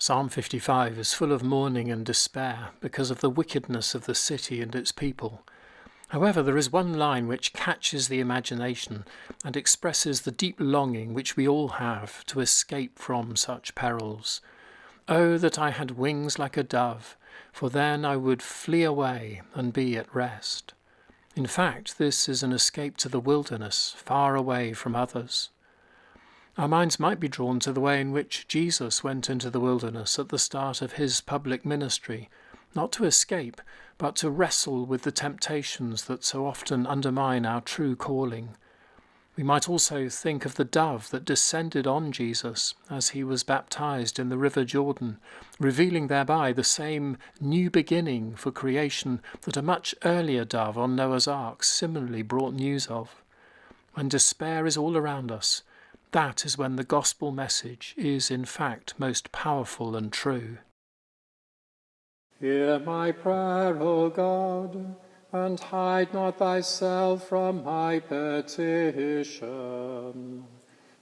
Psalm 55 is full of mourning and despair because of the wickedness of the city and its people. However, there is one line which catches the imagination and expresses the deep longing which we all have to escape from such perils. "Oh, that I had wings like a dove, for then I would flee away and be at rest." In fact, this is an escape to the wilderness, far away from others. Our minds might be drawn to the way in which Jesus went into the wilderness at the start of his public ministry, not to escape, but to wrestle with the temptations that so often undermine our true calling. We might also think of the dove that descended on Jesus as he was baptized in the river Jordan, revealing thereby the same new beginning for creation that a much earlier dove on Noah's Ark similarly brought news of. When despair is all around us, that is when the gospel message is in fact most powerful and true. Hear my prayer, O God, and hide not thyself from my petition.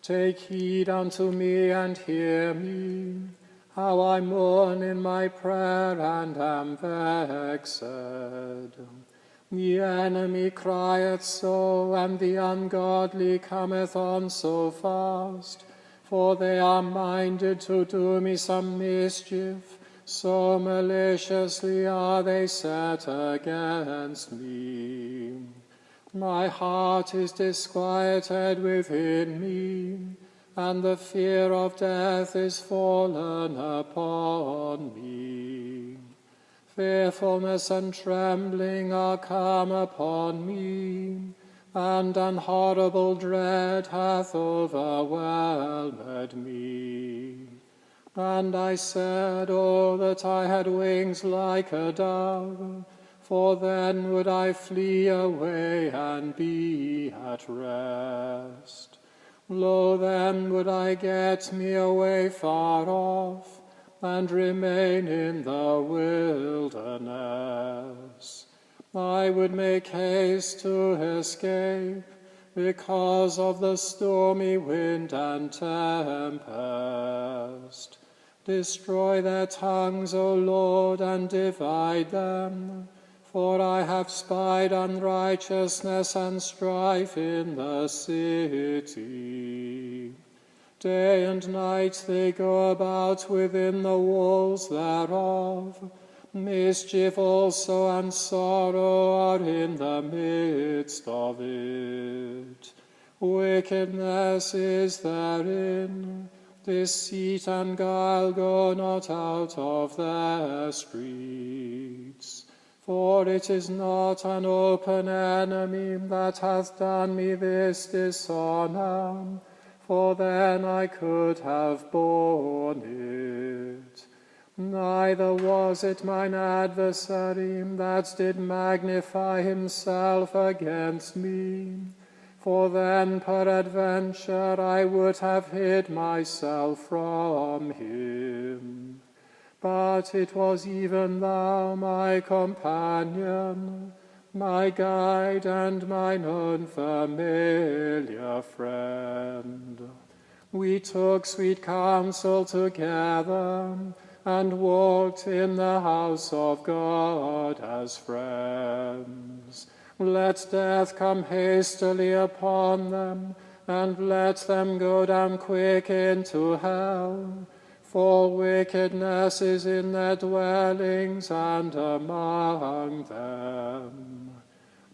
Take heed unto me and hear me, how I mourn in my prayer and am vexed. The enemy crieth so, and the ungodly cometh on so fast, for they are minded to do me some mischief, so maliciously are they set against me. My heart is disquieted within me, and the fear of death is fallen upon me. Fearfulness and trembling are come upon me, and an horrible dread hath overwhelmed me. And I said, Oh, that I had wings like a dove, for then would I flee away and be at rest. Lo, then would I get me away far off, and remain in the wilderness. I would make haste to escape, because of the stormy wind and tempest. Destroy their tongues, O Lord, and divide them, for I have spied unrighteousness and strife in the city. Day and night they go about within the walls thereof. Mischief also and sorrow are in the midst of it. Wickedness is therein. Deceit and guile go not out of their streets. For it is not an open enemy that hath done me this dishonour, for then I could have borne it. Neither was it mine adversary that did magnify himself against me, for then peradventure I would have hid myself from him. But it was even thou, my companion, my guide and mine own familiar friend. We took sweet counsel together, and walked in the house of God as friends. Let death come hastily upon them, and let them go down quick into hell. For wickedness is in their dwellings and among them.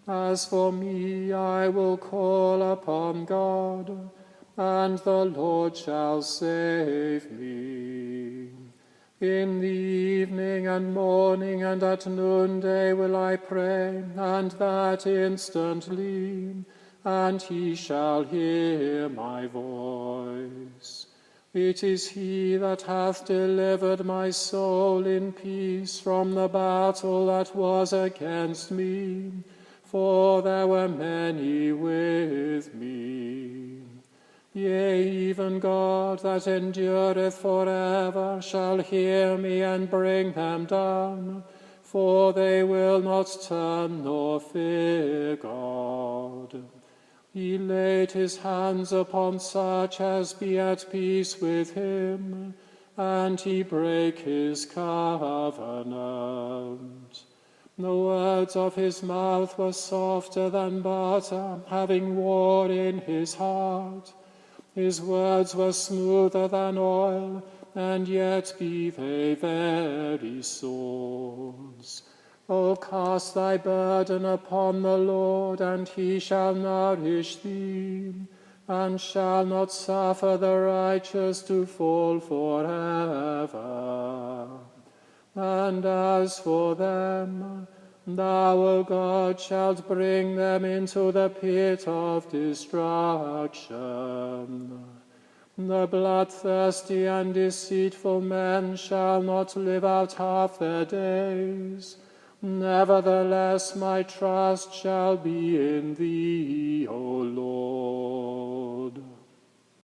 As for me, I will call upon God, and the Lord shall save me. In the evening and morning and at noonday will I pray, and that instantly, and he shall hear my voice. It is he that hath delivered my soul in peace from the battle that was against me, for there were many with me. Yea, even God that endureth forever shall hear me and bring them down, for they will not turn nor fear God. He laid his hands upon such as be at peace with him, and he brake his covenant. The words of his mouth were softer than butter, having war in his heart. His words were smoother than oil, and yet be they very swords. O cast thy burden upon the Lord, and he shall nourish thee, and shall not suffer the righteous to fall forever. And as for them, thou, O God, shalt bring them into the pit of destruction. The bloodthirsty and deceitful men shall not live out half their days. Nevertheless, my trust shall be in thee, O Lord.